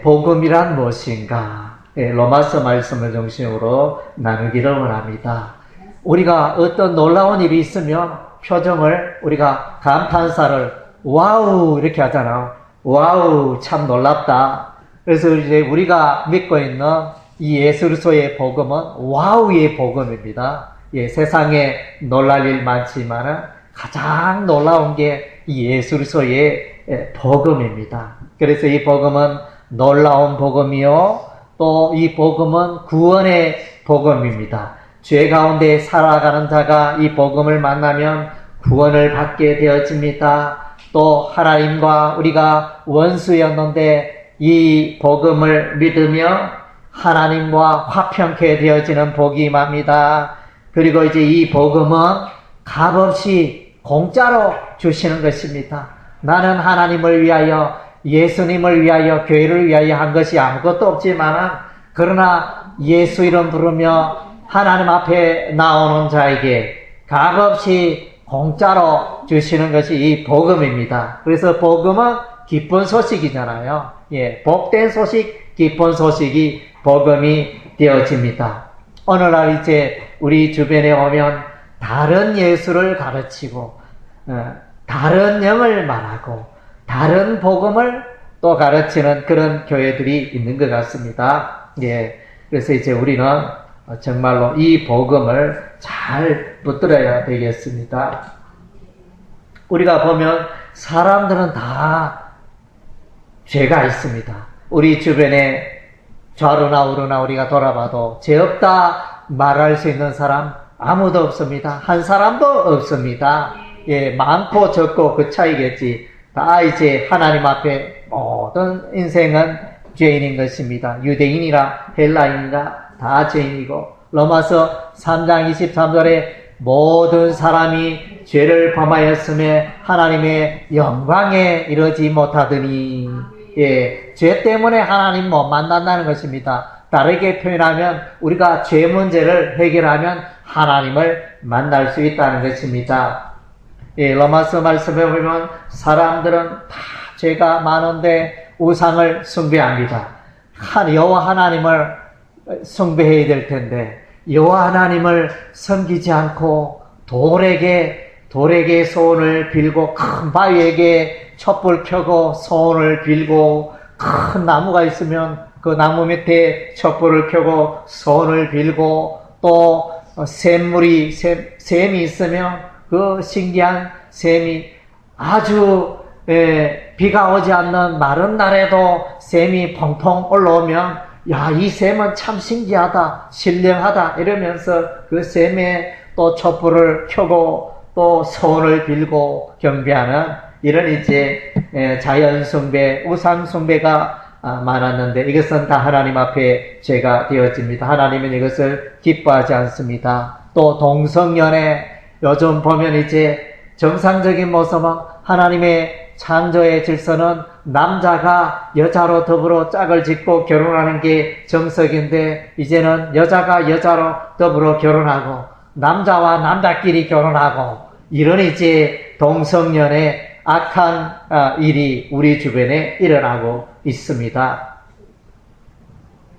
복음이란 무엇인가? 로마서 말씀을 중심으로 나누기를 원합니다. 우리가 어떤 놀라운 일이 있으면 표정을 우리가 감탄사를 와우 이렇게 하잖아요. 와우 참 놀랍다. 그래서 이제 우리가 믿고 있는 이 예수 그리스도의 복음은 와우의 복음입니다. 세상에 놀랄 일 많지만은 가장 놀라운 게 이 예수 그리스도의 복음입니다. 그래서 이 복음은 놀라운 복음이요. 또 이 복음은 구원의 복음입니다. 죄 가운데 살아가는 자가 이 복음을 만나면 구원을 받게 되어집니다. 또 하나님과 우리가 원수였는데 이 복음을 믿으며 하나님과 화평케 되어지는 복이 임합니다. 그리고 이제 이 복음은 값없이 공짜로 주시는 것입니다. 나는 하나님을 위하여 예수님을 위하여 교회를 위하여 한 것이 아무것도 없지만 그러나 예수 이름 부르며 하나님 앞에 나오는 자에게 값없이 공짜로 주시는 것이 이 복음입니다. 그래서 복음은 기쁜 소식이잖아요. 복된 소식, 기쁜 소식이 복음이 되어집니다. 오늘날 이제 우리 주변에 오면 다른 예수를 가르치고 다른 영을 말하고 다른 복음을 또 가르치는 그런 교회들이 있는 것 같습니다. 그래서 이제 우리는 정말로 이 복음을 잘 붙들어야 되겠습니다. 우리가 보면 사람들은 다 죄가 있습니다. 우리 주변에 좌로나 우로나 우리가 돌아봐도 죄 없다 말할 수 있는 사람 아무도 없습니다. 한 사람도 없습니다. 많고 적고 그 차이겠지. 다 이제 하나님 앞에 모든 인생은 죄인인 것입니다. 유대인이라 헬라인이라 다 죄인이고 로마서 3장 23절에 모든 사람이 죄를 범하였음에 하나님의 영광에 이르지 못하더니 죄 때문에 하나님 못 만난다는 것입니다. 다르게 표현하면 우리가 죄 문제를 해결하면 하나님을 만날 수 있다는 것입니다. 로마서 말씀에 보면 사람들은 다 죄가 많은데 우상을 숭배합니다. 여호와 하나님을 숭배해야 될 텐데 여호와 하나님을 섬기지 않고 돌에게 소원을 빌고 큰 바위에게 촛불 켜고 소원을 빌고 큰 나무가 있으면 그 나무 밑에 촛불을 켜고 소원을 빌고 또 샘이 있으면 그 신기한 샘이 아주 비가 오지 않는 마른 날에도 샘이 펑펑 올라오면 야, 이 샘은 참 신기하다, 신령하다 이러면서 그 샘에 또 촛불을 켜고 또 소원을 빌고 경배하는 이런 이제 자연 숭배, 우상 숭배가 많았는데 이것은 다 하나님 앞에 죄가 되어집니다. 하나님은 이것을 기뻐하지 않습니다. 또 동성연애 요즘 보면 이제 정상적인 모습은 하나님의 창조의 질서는 남자가 여자로 더불어 짝을 짓고 결혼하는 게 정석인데 이제는 여자가 여자로 더불어 결혼하고 남자와 남자끼리 결혼하고 이런 이제 동성연애 악한 일이 우리 주변에 일어나고 있습니다.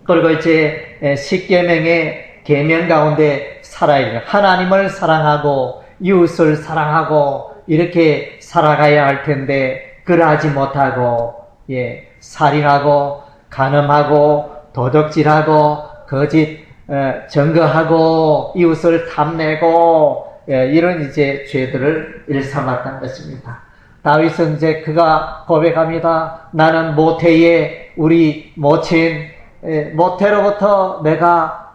그리고 이제 10계명의 계명 가운데 살아야 하나님을 사랑하고 이웃을 사랑하고 이렇게 살아가야 할 텐데 그러하지 못하고 살인하고 간음하고 도적질하고 거짓 증거하고 이웃을 탐내고 이런 이제 죄들을 일삼았다는 것입니다. 다윗은 이제 그가 고백합니다. 나는 모태의 우리 모친 모태로부터 내가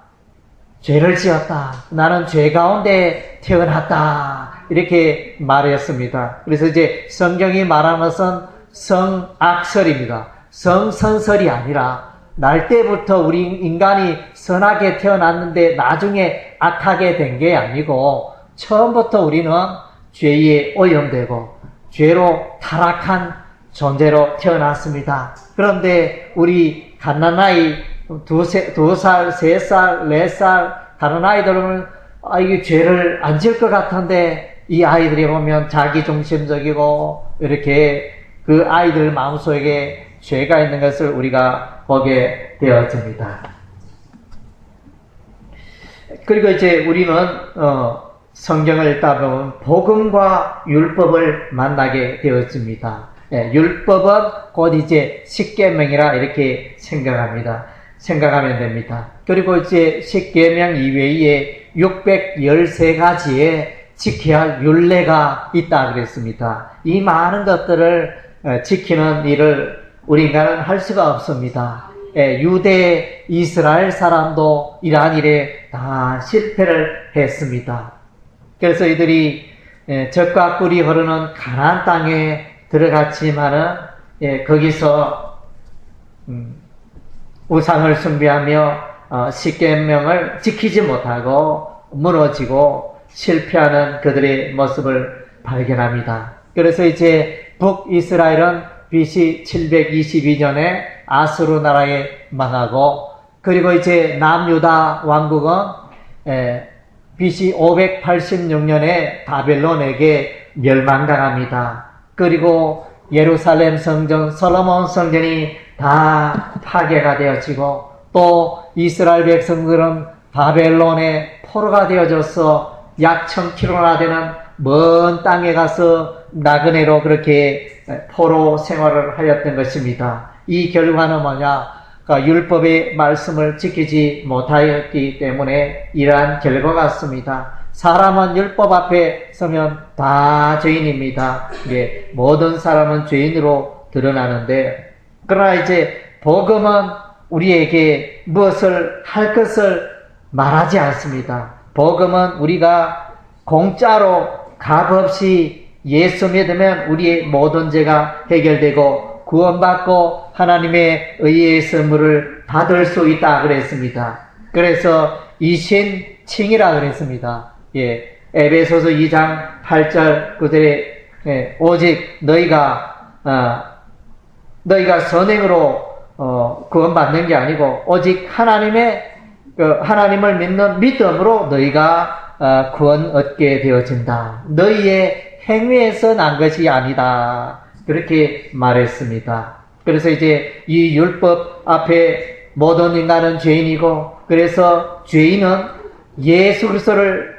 죄를 지었다. 나는 죄 가운데 태어났다. 이렇게 말했습니다. 그래서 이제 성경이 말하는 것은 성악설입니다. 성선설이 아니라 날 때부터 우리 인간이 선하게 태어났는데 나중에 악하게 된 게 아니고 처음부터 우리는 죄에 오염되고 죄로 타락한 존재로 태어났습니다. 그런데 우리 갓난아이 2살, 3살, 4살 다른 아이들은 이게 죄를 안 지을 것 같은데 이 아이들이 보면 자기중심적이고 이렇게 그 아이들 마음속에 죄가 있는 것을 우리가 보게 되어집니다. 그리고 이제 우리는 성경을 읽다 보면 복음과 율법을 만나게 되어집니다. 율법은 곧 이제 십계명이라 이렇게 생각하면 됩니다. 그리고 이제 십계명 이외에 613가지의 지켜야 할 율례가 있다 그랬습니다. 이 많은 것들을 지키는 일을 우리 인간은 할 수가 없습니다. 유대 이스라엘 사람도 이러한 일에 다 실패를 했습니다. 그래서 이들이 젖과 꿀이 흐르는 가나안 땅에 들어갔지만은 거기서 우상을 숭배하며 십계명을 지키지 못하고 무너지고 실패하는 그들의 모습을 발견합니다. 그래서 이제 북이스라엘은 BC 722년에 아수르 나라에 망하고, 그리고 이제 남유다 왕국은 BC 586년에 바벨론에게 멸망당합니다. 그리고 예루살렘 성전, 솔로몬 성전이 다 파괴가 되어지고, 또 이스라엘 백성들은 바벨론의 포로가 되어져서 약 1000km나 되는 먼 땅에 가서 나그네로 그렇게 포로 생활을 하였던 것입니다. 이 결과는 뭐냐? 그러니까 율법의 말씀을 지키지 못하였기 때문에 이러한 결과가 왔습니다. 사람은 율법 앞에 서면 다 죄인입니다. 모든 사람은 죄인으로 드러나는데, 그러나 이제 복음은 우리에게 무엇을 할 것을 말하지 않습니다. 복음은 우리가 공짜로 값없이 예수 믿으면 우리의 모든 죄가 해결되고 구원받고 하나님의 의의 선물을 받을 수 있다 그랬습니다. 그래서 이신칭이라 그랬습니다. 에베소서 2장 8절 그들의 오직 너희가 선행으로 구원받는 게 아니고 오직 하나님을 믿는 믿음으로 너희가 구원 얻게 되어진다. 너희의 행위에서 난 것이 아니다. 그렇게 말했습니다. 그래서 이제 이 율법 앞에 모든 인간은 죄인이고, 그래서 죄인은 예수 그리스도를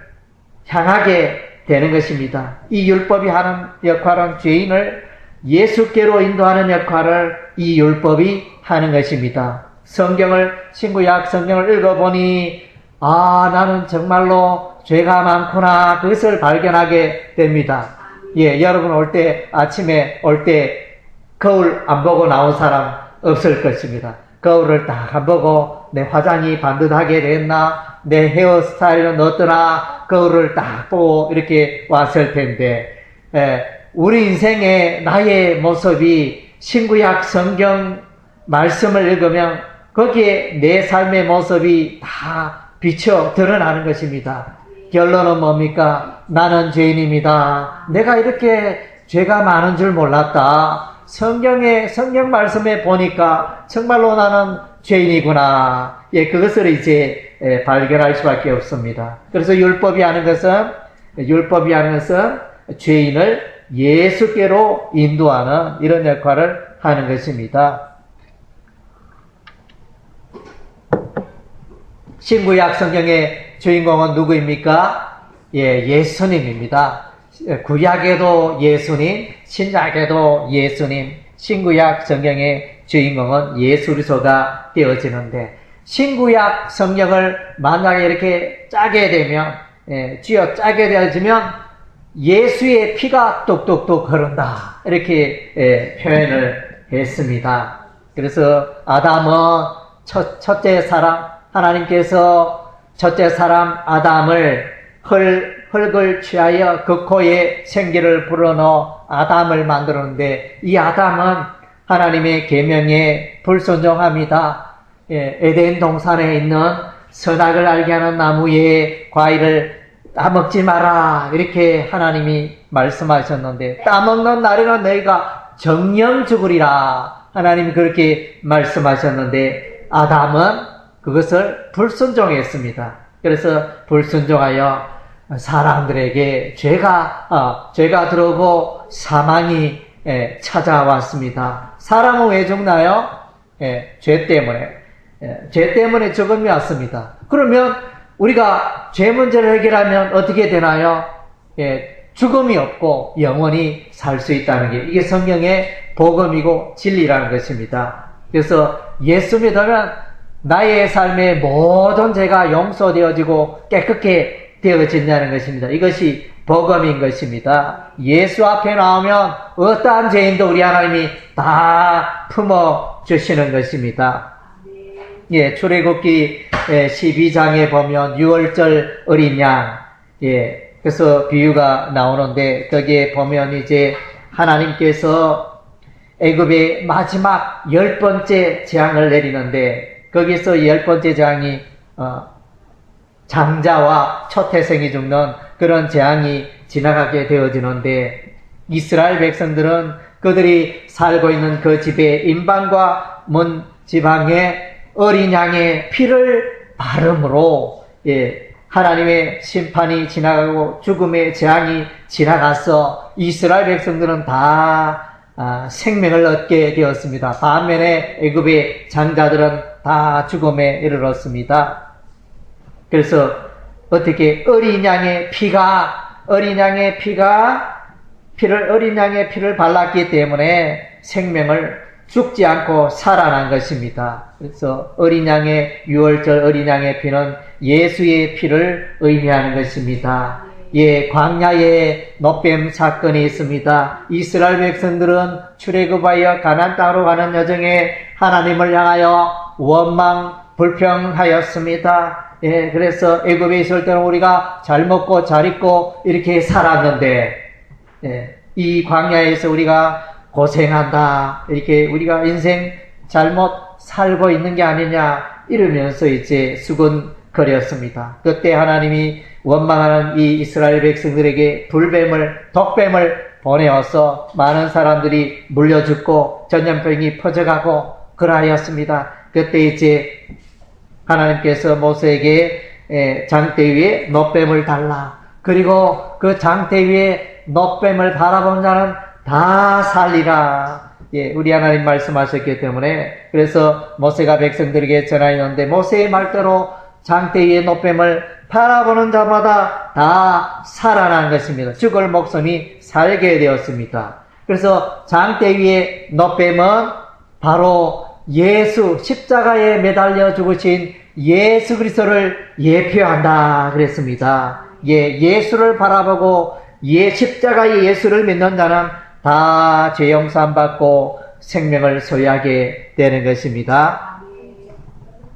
향하게 되는 것입니다. 이 율법이 하는 역할은 죄인을 예수께로 인도하는 역할을 이 율법이 하는 것입니다. 신구약 성경을 읽어보니 나는 정말로 죄가 많구나, 그것을 발견하게 됩니다. 여러분 아침에 올 때 거울 안 보고 나온 사람 없을 것입니다. 거울을 딱 안 보고 내 화장이 반듯하게 됐나, 내 헤어스타일은 어떠나 거울을 딱 보고 이렇게 왔을 텐데, 우리 인생의 나의 모습이 신구약 성경 말씀을 읽으면 거기에 내 삶의 모습이 다 비쳐 드러나는 것입니다. 결론은 뭡니까? 나는 죄인입니다. 내가 이렇게 죄가 많은 줄 몰랐다. 성경 말씀에 보니까 정말로 나는 죄인이구나. 그것을 이제 발견할 수밖에 없습니다. 그래서 율법이 하는 것은 죄인을 예수께로 인도하는 이런 역할을 하는 것입니다. 신구약 성경의 주인공은 누구입니까? 예수님입니다. 구약에도 예수님, 신약에도 예수님, 신구약 성경의 주인공은 예수 그리스도가 되어지는데, 신구약 성경을 만약에 이렇게 짜게 되면, 쥐어 짜게 되어지면 예수의 피가 뚝뚝뚝 흐른다, 이렇게 표현을 했습니다. 그래서 아담은 첫째 사람, 하나님께서 첫째 사람 아담을 흙을 취하여 그 코에 생기를 불어넣어 아담을 만들었는데, 이 아담은 하나님의 계명에 불순종합니다. 에덴 동산에 있는 선악을 알게 하는 나무의 과일을 따먹지 마라, 이렇게 하나님이 말씀하셨는데, 따먹는 날에는 너희가 정령 죽으리라, 하나님이 그렇게 말씀하셨는데, 아담은 그것을 불순종했습니다. 그래서 불순종하여 사람들에게 죄가 들어오고 사망이 찾아왔습니다. 사람은 왜 죽나요? 예, 죄 때문에. 예, 죄 때문에 죽음이 왔습니다. 그러면 우리가 죄 문제를 해결하면 어떻게 되나요? 예, 죽음이 없고 영원히 살 수 있다는 게 이게 성경의 복음이고 진리라는 것입니다. 그래서 예수 믿으면 나의 삶의 모든 죄가 용서되어지고 깨끗게 되어진다는 것입니다. 이것이 복음인 것입니다. 예수 앞에 나오면 어떠한 죄인도 우리 하나님이 다 품어주시는 것입니다. 예, 출애굽기 12장에 보면 6월절 어린 양, 예, 그래서 비유가 나오는데 거기에 보면 이제 하나님께서 애굽의 마지막 10번째 재앙을 내리는데 거기서 10번째 재앙이 장자와 초태생이 죽는 그런 재앙이 지나가게 되어지는데 이스라엘 백성들은 그들이 살고 있는 그 집의 임방과 문 지방에 어린 양의 피를 바름으로 하나님의 심판이 지나가고 죽음의 재앙이 지나가서 이스라엘 백성들은 다 생명을 얻게 되었습니다. 반면에 애굽의 장자들은 다 죽음에 이르렀습니다. 그래서 어떻게 어린 양의 피를 발랐기 때문에 생명을 죽지 않고 살아난 것입니다. 그래서 어린 양의 6월절 어린 양의 피는 예수의 피를 의미하는 것입니다. 예, 광야에 노뱀 사건이 있습니다. 이스라엘 백성들은 출애굽하여 가나안 땅으로 가는 여정에 하나님을 향하여 원망 불평하였습니다. 예, 그래서 애굽에 있을 때는 우리가 잘 먹고 잘 입고 이렇게 살았는데, 예, 이 광야에서 우리가 고생한다, 이렇게 우리가 인생 잘못 살고 있는 게 아니냐, 이러면서 이제 수군거렸습니다. 그때 하나님이 원망하는 이 이스라엘 백성들에게 독뱀을 보내어서 많은 사람들이 물려 죽고 전염병이 퍼져가고 그러하였습니다. 그때 이제 하나님께서 모세에게 장대 위에 노뱀을 달라. 그리고 그 장대 위에 노뱀을 바라본 자는 다 살리라. 예, 우리 하나님 말씀하셨기 때문에 그래서 모세가 백성들에게 전하였는데 모세의 말대로 장대 위에 노뱀을 바라보는 자마다 다 살아난 것입니다. 죽을 목숨이 살게 되었습니다. 그래서 장대 위에 노뱀은 바로 예수, 십자가에 매달려 죽으신 예수 그리스도를 예표한다 그랬습니다. 예, 예수를 바라보고 십자가의 예수를 믿는 자는 다 죄 용서함 받고 생명을 소유하게 되는 것입니다.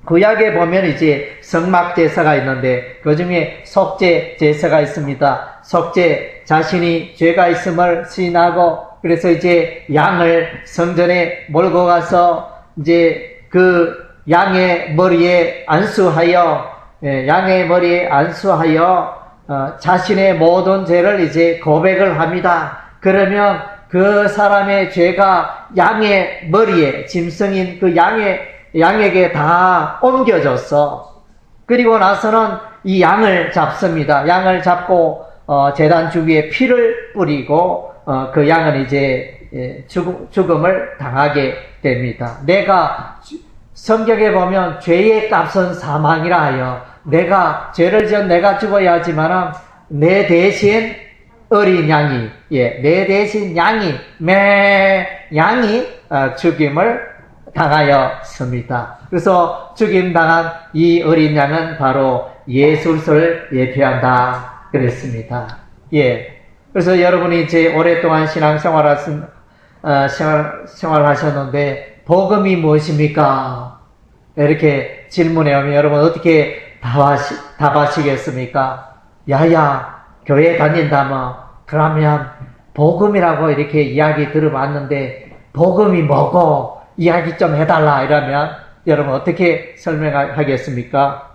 구약에 보면 이제 성막 제사가 있는데 그 중에 속죄 제사가 있습니다. 속죄, 자신이 죄가 있음을 시인하고 그래서 이제 양을 성전에 몰고 가서 이제 그 양의 머리에 안수하여 자신의 모든 죄를 이제 고백을 합니다. 그러면 그 사람의 죄가 양의 머리에 짐승인 그 양에게 다 옮겨졌어. 그리고 나서는 이 양을 잡습니다. 양을 잡고 제단 주위에 피를 뿌리고 그 양은 이제 죽음을 당하게 됩니다. 내가 성경에 보면 죄의 값은 사망이라 하여 내가 죄를 지은 내가 죽어야 하지만 내 대신 어린 양이 내 대신 양이 죽임을 당하였습니다. 그래서 죽임 당한 이 어린 양은 바로 예수를 예표한다 그랬습니다. 예. 그래서 여러분이 이제 오랫동안 신앙생활 생활하셨는데 복음이 무엇입니까? 이렇게 질문해 오면 여러분 어떻게 답하시겠습니까? 야야 교회 다닌다면 그러면 복음이라고 이렇게 이야기 들어봤는데 복음이 뭐고 이야기 좀 해달라 이러면 여러분 어떻게 설명하겠습니까?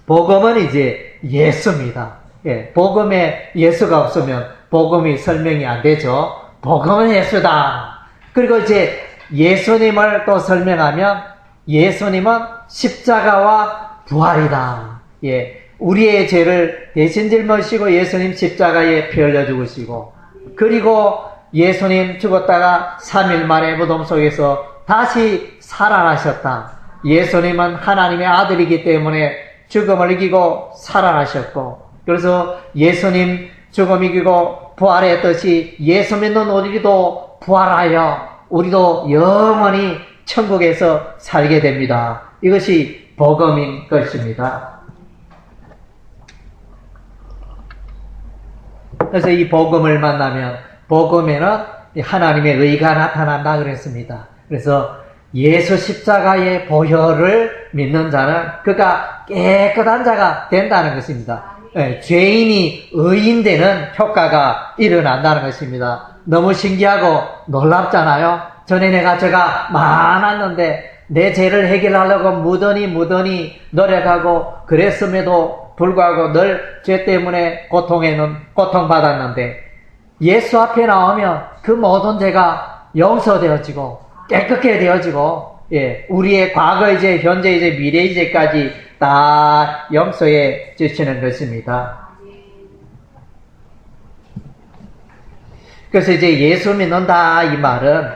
복음은 이제 예수입니다. 예, 복음에 예수가 없으면 복음이 설명이 안 되죠. 복음은 예수다. 그리고 이제 예수님을 또 설명하면 예수님은 십자가와 부활이다. 예, 우리의 죄를 대신 짊어지시고 예수님 십자가에 피 흘려 죽으시고 그리고 예수님 죽었다가 3일 만에 무덤 속에서 다시 살아나셨다. 예수님은 하나님의 아들이기 때문에 죽음을 이기고 살아나셨고, 그래서 예수님 죽음 이기고 부활했듯이 예수 믿는 우리도 부활하여 우리도 영원히 천국에서 살게 됩니다. 이것이 복음인 것입니다. 그래서 이 복음을 만나면 복음에는 하나님의 의가 나타난다 그랬습니다. 그래서 예수 십자가의 보혈을 믿는 자는 그가 깨끗한 자가 된다는 것입니다. 죄인이 의인 되는 효과가 일어난다는 것입니다. 너무 신기하고 놀랍잖아요. 전에 내가 죄가 많았는데 내 죄를 해결하려고 무던히 노력하고 그랬음에도 불구하고 늘 죄 때문에 고통받았는데 예수 앞에 나오면 그 모든 죄가 용서되어지고 깨끗게 되어지고, 우리의 과거이제, 현재이제, 미래이제까지 다 용서해 주시는 것입니다. 그래서 이제 예수 믿는다 이 말은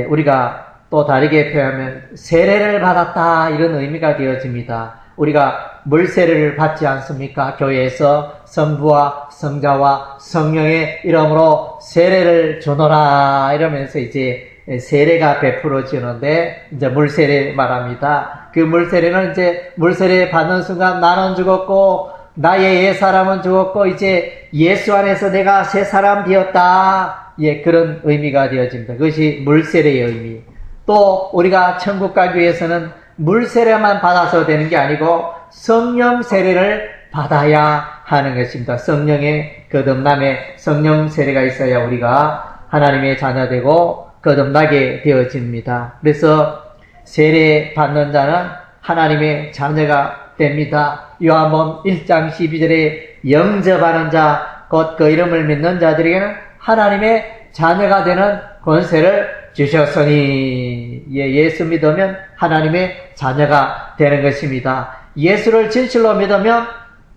우리가 또 다르게 표현하면 세례를 받았다 이런 의미가 되어집니다. 우리가 물세례를 받지 않습니까? 교회에서 성부와 성자와 성령의 이름으로 세례를 주노라 이러면서 이제 세례가 베풀어지는데 이제 물세례 말합니다. 그 물세례는 이제 물세례 받는 순간 나는 죽었고 나의 옛사람은 죽었고 이제 예수 안에서 내가 새 사람 되었다. 그런 의미가 되어집니다. 그것이 물세례의 의미. 또 우리가 천국 가기 위해서는 물세례만 받아서 되는 게 아니고 성령 세례를 받아야 하는 것입니다. 성령의 거듭남에 성령 세례가 있어야 우리가 하나님의 자녀되고 거듭나게 되어집니다. 그래서 세례 받는 자는 하나님의 자녀가 됩니다. 요한복음 1장 12절에 영접하는 자, 곧 그 이름을 믿는 자들에게는 하나님의 자녀가 되는 권세를 주셨으니, 예수 믿으면 하나님의 자녀가 되는 것입니다. 예수를 진실로 믿으면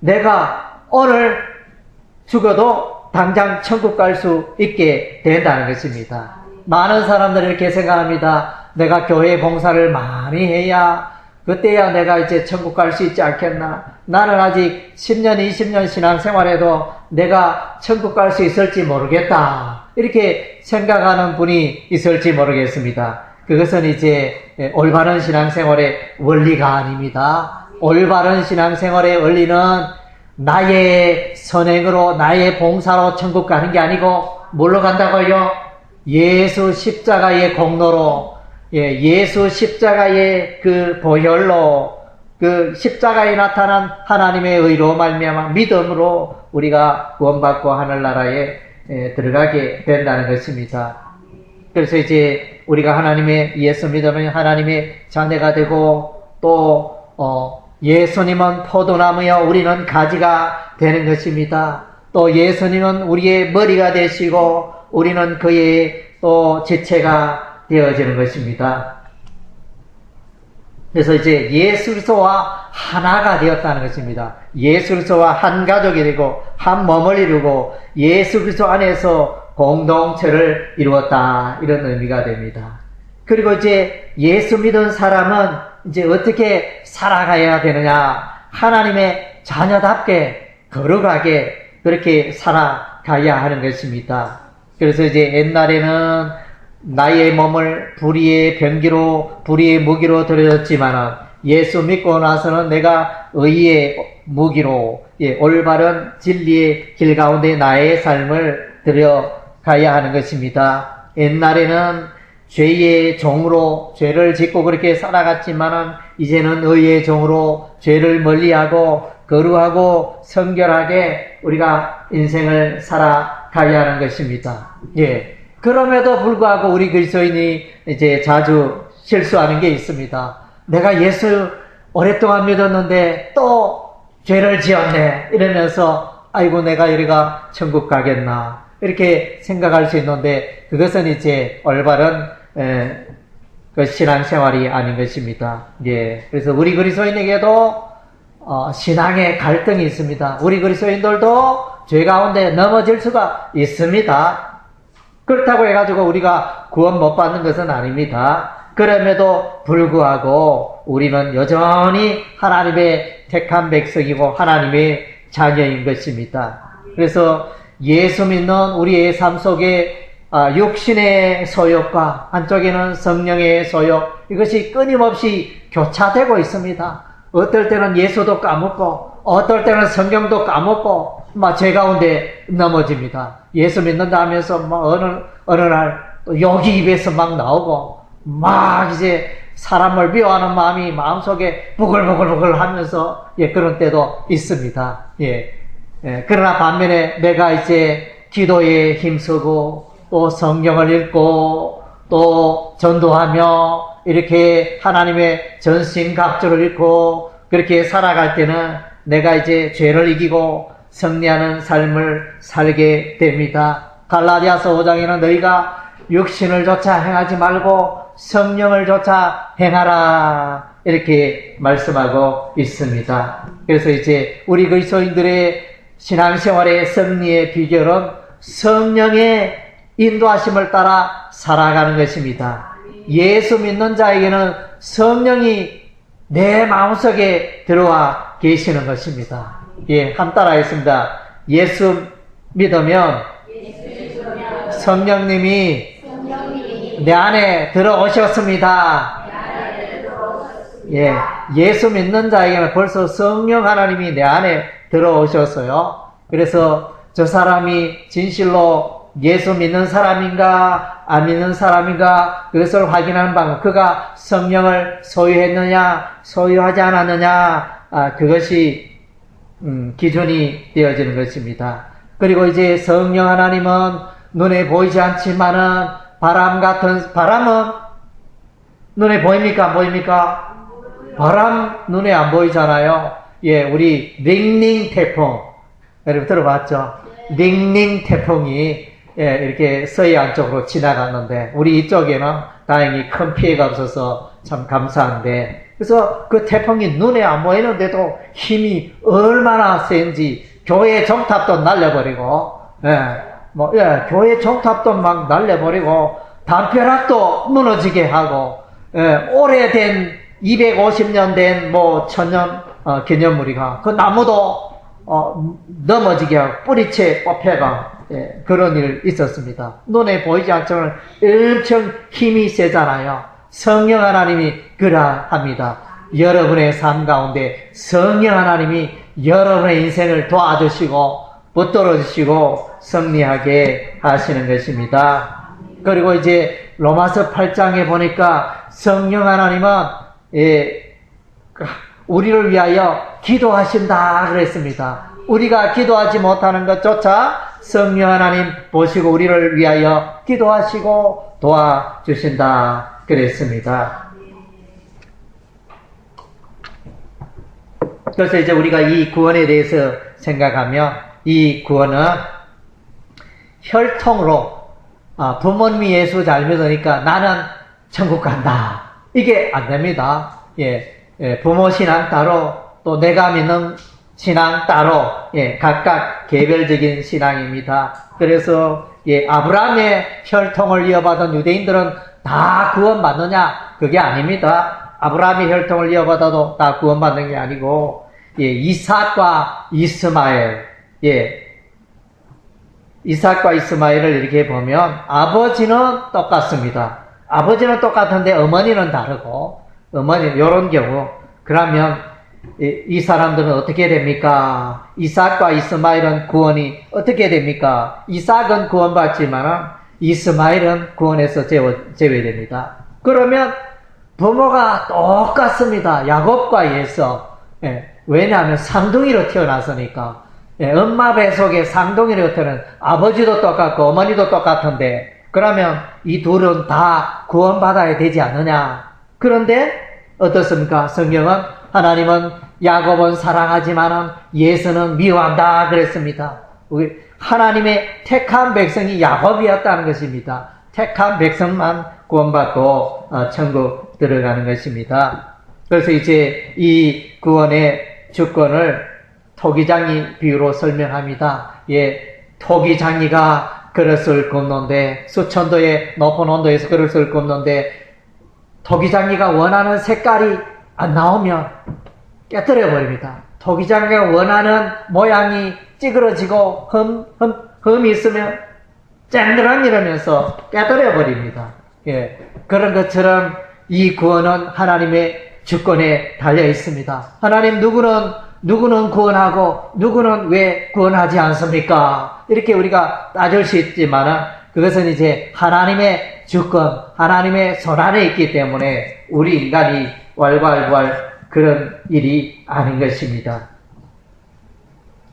내가 오늘 죽어도 당장 천국 갈 수 있게 된다는 것입니다. 많은 사람들이 이렇게 생각합니다. 내가 교회 봉사를 많이 해야 그때야 내가 이제 천국 갈 수 있지 않겠나. 나는 아직 10년, 20년 신앙생활해도 내가 천국 갈 수 있을지 모르겠다. 이렇게 생각하는 분이 있을지 모르겠습니다. 그것은 이제 올바른 신앙생활의 원리가 아닙니다. 올바른 신앙생활의 원리는 나의 선행으로 나의 봉사로 천국 가는 게 아니고 뭘로 간다고요? 예수 십자가의 공로로, 예수 십자가의 그 보혈로, 그 십자가에 나타난 하나님의 의로 말미암아 믿음으로 우리가 구원받고 하늘나라에 들어가게 된다는 것입니다. 그래서 이제 우리가 하나님의 예수 믿으면 하나님의 자녀가 되고 또 예수님은 포도나무여 우리는 가지가 되는 것입니다. 또 예수님은 우리의 머리가 되시고 우리는 그의 또 지체가 되어지는 것입니다. 그래서 이제 예수 그리스도와 하나가 되었다는 것입니다. 예수 그리스도와 한 가족이 되고 한 몸을 이루고 예수 그리스도 안에서 공동체를 이루었다 이런 의미가 됩니다. 그리고 이제 예수 믿은 사람은 이제 어떻게 살아가야 되느냐? 하나님의 자녀답게 거룩하게 그렇게 살아가야 하는 것입니다. 그래서 이제 옛날에는 나의 몸을 불의의 병기로, 불의의 무기로 드렸지만은 예수 믿고 나서는 내가 의의 무기로, 올바른 진리의 길 가운데 나의 삶을 들여가야 하는 것입니다. 옛날에는 죄의 종으로 죄를 짓고 그렇게 살아갔지만은 이제는 의의 종으로 죄를 멀리하고 거룩하고 성결하게 우리가 인생을 살아가야 하는 것입니다. 그럼에도 불구하고 우리 그리스도인이 이제 자주 실수하는 게 있습니다. 내가 예수 오랫동안 믿었는데 또 죄를 지었네 이러면서 아이고 내가 이리가 천국 가겠나 이렇게 생각할 수 있는데 그것은 이제 올바른 그 신앙생활이 아닌 것입니다. 그래서 우리 그리스도인에게도 신앙의 갈등이 있습니다. 우리 그리스도인들도 죄 가운데 넘어질 수가 있습니다. 그렇다고 해가지고 우리가 구원 못 받는 것은 아닙니다. 그럼에도 불구하고 우리는 여전히 하나님의 택한 백성이고 하나님의 자녀인 것입니다. 그래서 예수 믿는 우리의 삶 속에 육신의 소욕과 한쪽에는 성령의 소욕, 이것이 끊임없이 교차되고 있습니다. 어떨 때는 예수도 까먹고 어떨 때는 성경도 까먹고 막 죄 가운데 넘어집니다. 예수 믿는다 하면서 막 어느 날 욕이 입에서 막 나오고 막 이제 사람을 미워하는 마음이 마음속에 부글부글 하면서 그런 때도 있습니다. 그러나 반면에 내가 이제 기도에 힘쓰고 또 성경을 읽고 또 전도하며 이렇게 하나님의 전신갑주를 읽고 그렇게 살아갈 때는 내가 이제 죄를 이기고 승리하는 삶을 살게 됩니다. 갈라디아서 5장에는 너희가 육신을 조차 행하지 말고 성령을 조차 행하라 이렇게 말씀하고 있습니다. 그래서 이제 우리 그리스도인들의 신앙생활의 승리의 비결은 성령의 인도하심을 따라 살아가는 것입니다. 예수 믿는 자에게는 성령이 내 마음속에 들어와 계시는 것입니다. 한 따라하겠습니다. 예수 믿으면 성령님이 내 안에 들어오셨습니다. 예수 믿는 자에게는 벌써 성령 하나님이 내 안에 들어오셨어요. 그래서 저 사람이 진실로 예수 믿는 사람인가 안 믿는 사람인가 그것을 확인하는 방법, 그가 성령을 소유했느냐 소유하지 않았느냐 그것이 기준이 되어지는 것입니다. 그리고 이제 성령 하나님은 눈에 보이지 않지만은 바람은 눈에 보입니까 안 보입니까? 바람 눈에 안 보이잖아요. 우리 링링 태풍 여러분 들어봤죠? 링링 태풍이 이렇게 서해안 쪽으로 지나갔는데 우리 이쪽에는 다행히 큰 피해가 없어서 참 감사한데, 그래서 그 태풍이 눈에 안 보이는데도 힘이 얼마나 센지 교회 정탑도 날려버리고 교회 정탑도 막 날려버리고 담벼락도 무너지게 하고 오래된 250년 된 천년 기념물이가 그 나무도 넘어지게 하고 뿌리채 뽑혀가 그런 일 있었습니다. 눈에 보이지 않지만 엄청 힘이 세잖아요. 성령 하나님이 그러합니다. 여러분의 삶 가운데 성령 하나님이 여러분의 인생을 도와주시고 붙들어 주시고 승리하게 하시는 것입니다. 그리고 이제 로마서 8장에 보니까 성령 하나님은 우리를 위하여 기도하신다 그랬습니다. 우리가 기도하지 못하는 것조차 성령 하나님 보시고 우리를 위하여 기도하시고 도와주신다 그랬습니다. 그래서 이제 우리가 이 구원에 대해서 생각하면 이 구원은 혈통으로 부모님이 예수 잘 믿으니까 나는 천국 간다, 이게 안 됩니다. 부모 신앙 따로 또 내가 믿는 신앙 따로 각각 개별적인 신앙입니다. 그래서 아브라함의 혈통을 이어받은 유대인들은 다 구원받느냐? 그게 아닙니다. 아브라함의 혈통을 이어받아도 다 구원받는 게 아니고 이삭과 이스마엘, 이삭과 이스마엘을 이렇게 보면 아버지는 똑같습니다. 아버지는 똑같은데 어머니는 다르고, 어머니 이런 경우 그러면 이 사람들은 어떻게 됩니까? 이삭과 이스마엘은 구원이 어떻게 됩니까? 이삭은 구원받지만 이스마엘은 구원에서 제외됩니다. 그러면 부모가 똑같습니다. 야곱과 에서. 왜냐하면 쌍둥이로 태어났으니까. 엄마 배 속에 쌍둥이로 태어난 아버지도 똑같고 어머니도 똑같은데 그러면 이 둘은 다 구원받아야 되지 않느냐? 그런데 어떻습니까? 성경은 하나님은 야곱은 사랑하지만은 예수는 미워한다 그랬습니다. 하나님의 택한 백성이 야곱이었다는 것입니다. 택한 백성만 구원받고 천국 들어가는 것입니다. 그래서 이제 이 구원의 주권을 토기장이 비유로 설명합니다. 토기장이가 그릇을 굽는데, 수천도의 높은 온도에서 그릇을 굽는데, 토기장이가 원하는 색깔이 안 나오면 깨뜨려 버립니다. 토기장이가 원하는 모양이 찌그러지고 흠이 있으면 쨍그랑 이러면서 깨뜨려 버립니다. 예, 그런 것처럼 이 구원은 하나님의 주권에 달려 있습니다. 하나님 누구는 구원하고 누구는 왜 구원하지 않습니까? 이렇게 우리가 따질 수 있지만은 그것은 이제 하나님의 주권, 하나님의 손안에 있기 때문에 우리 인간이 왈가왈부할 그런 일이 아닌 것입니다.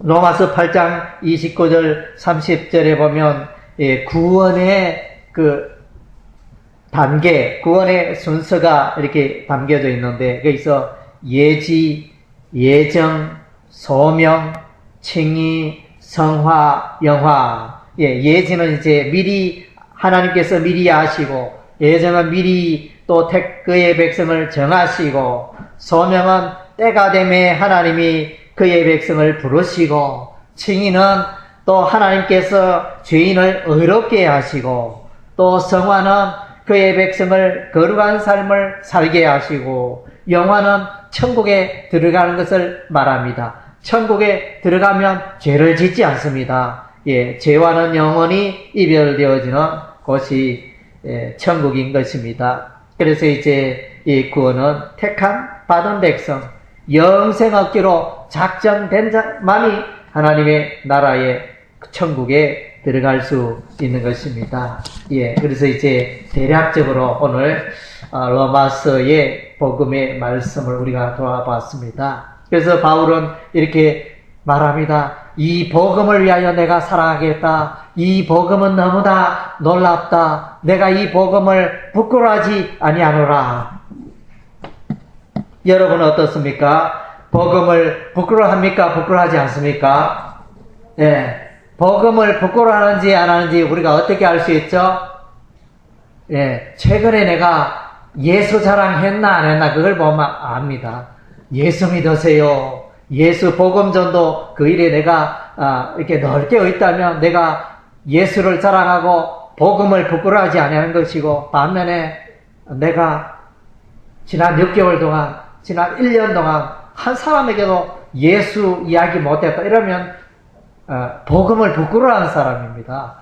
로마서 8장 29절 30절에 보면 구원의 그 단계, 구원의 순서가 이렇게 담겨져 있는데 거기서 예지, 예정, 소명, 칭의, 성화, 영화. 예지는 이제 미리 하나님께서 미리 아시고, 예정은 미리 또 그의 백성을 정하시고, 소명은 때가 되매 하나님이 그의 백성을 부르시고, 칭의는 또 하나님께서 죄인을 의롭게 하시고, 또 성화는 그의 백성을 거룩한 삶을 살게 하시고, 영화는 천국에 들어가는 것을 말합니다. 천국에 들어가면 죄를 짓지 않습니다. 죄와는 영원히 이별되어지는 곳이 천국인 것입니다. 그래서 이제 이 구원은 택한 받은 백성, 영생 얻기로 작정된 자만이 하나님의 나라의 천국에 들어갈 수 있는 것입니다. 그래서 이제 대략적으로 오늘 로마서의 복음의 말씀을 우리가 돌아봤습니다. 그래서 바울은 이렇게 말합니다. 이 복음을 위하여 내가 살아가겠다. 이 복음은 너무나 놀랍다. 내가 이 복음을 부끄러워하지 아니하노라. 여러분은 어떻습니까? 복음을 부끄러워합니까? 부끄러워하지 않습니까? 복음을 부끄러워하는지 안 하는지 우리가 어떻게 알 수 있죠? 최근에 내가 예수 자랑했나 안 했나 그걸 보면 압니다. 예수 믿으세요. 예수 복음전도 그 일에 내가 이렇게 넓게 있다면 내가 예수를 자랑하고 복음을 부끄러워하지 아니하는 것이고, 반면에 내가 지난 6개월 동안, 지난 1년 동안 한 사람에게도 예수 이야기 못했다 이러면 복음을 부끄러워하는 사람입니다.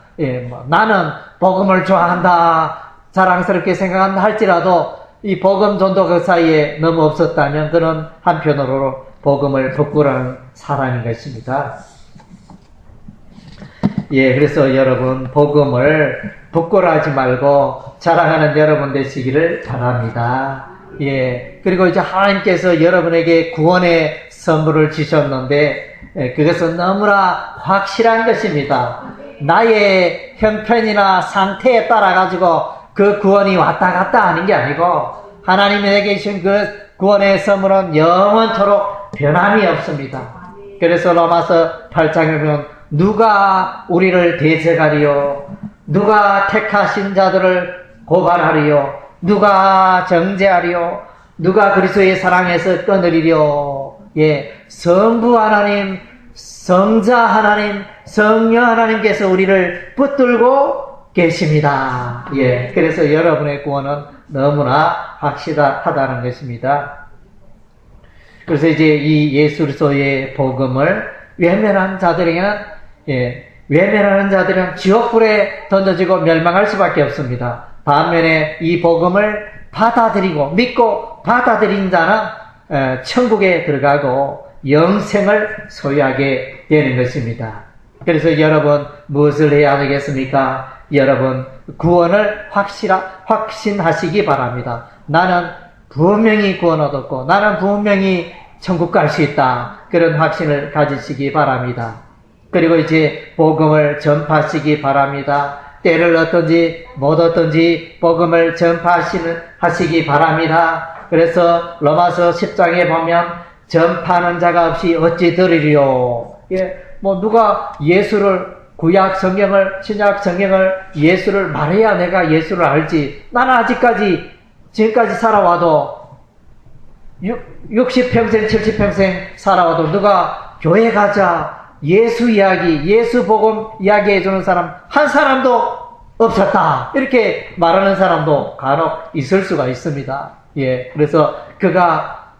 나는 복음을 좋아한다, 자랑스럽게 생각한다 할지라도 이 복음 전도 그 사이에 너무 없었다면 그는 한편으로 복음을 부끄러워하는 사람인 것입니다. 그래서 여러분 복음을 부끄러워하지 말고 자랑하는 여러분 되시기를 바랍니다. 그리고 이제 하나님께서 여러분에게 구원의 선물을 주셨는데 그것은 너무나 확실한 것입니다. 나의 형편이나 상태에 따라 가지고 그 구원이 왔다 갔다 하는 게 아니고 하나님에게 주신 그 구원의 선물은 영원토록 변함이 없습니다. 그래서 로마서 8장에 보면 누가 우리를 대적하리요? 누가 택하신 자들을 고발하리요? 누가 정죄하리요? 누가 그리스도의 사랑에서 끊으리요? 성부 하나님, 성자 하나님, 성령 하나님께서 우리를 붙들고 계십니다. 그래서 여러분의 구원은 너무나 확실하다는 것입니다. 그래서 이제 이 예수 그리스도의 복음을 외면한 자들에게는 외면하는 자들은 지옥불에 던져지고 멸망할 수밖에 없습니다. 반면에 이 복음을 받아들이고 믿고 받아들인 자는 천국에 들어가고 영생을 소유하게 되는 것입니다. 그래서 여러분 무엇을 해야 되겠습니까? 여러분 구원을 확신하시기 바랍니다. 나는 분명히 구원 얻었고 나는 분명히 천국 갈 수 있다. 그런 확신을 가지시기 바랍니다. 그리고 이제 복음을 전파하시기 바랍니다. 때를 얻든지 못 얻든지 복음을 전파하시기 바랍니다. 그래서 로마서 10장에 보면 전파하는 자가 없이 어찌 들으리요? 누가 예수를 구약 성경을, 신약 성경을 예수를 말해야 내가 예수를 알지. 나는 아직까지 지금까지 살아와도 60평생, 70평생 살아와도 누가 교회 가자, 예수 이야기, 예수 복음 이야기해주는 사람 한 사람도 없었다. 이렇게 말하는 사람도 간혹 있을 수가 있습니다. 예, 그래서 그가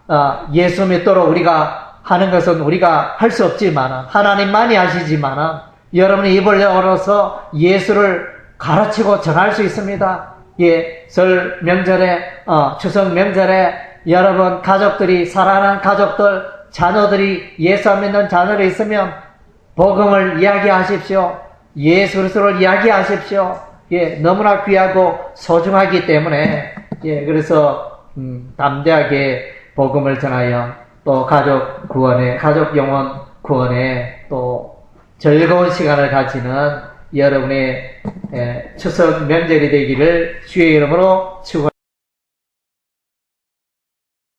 예수 믿도록 우리가 하는 것은 우리가 할 수 없지만 하나님만이 하시지만 여러분이 입을 열어서 예수를 가르치고 전할 수 있습니다. 예, 설 명절에 추석 명절에 여러분 가족들이 사랑하는 가족들 자녀들이 예수 안 믿는 자녀들이 있으면 복음을 이야기하십시오. 예수 그리스도를 이야기하십시오. 예, 너무나 귀하고 소중하기 때문에 예, 그래서 담대하게 복음을 전하여 또 가족 구원에, 가족 영혼 구원에 또 즐거운 시간을 가지는 여러분의 추석 명절이 되기를 주의 이름으로 축원합니다.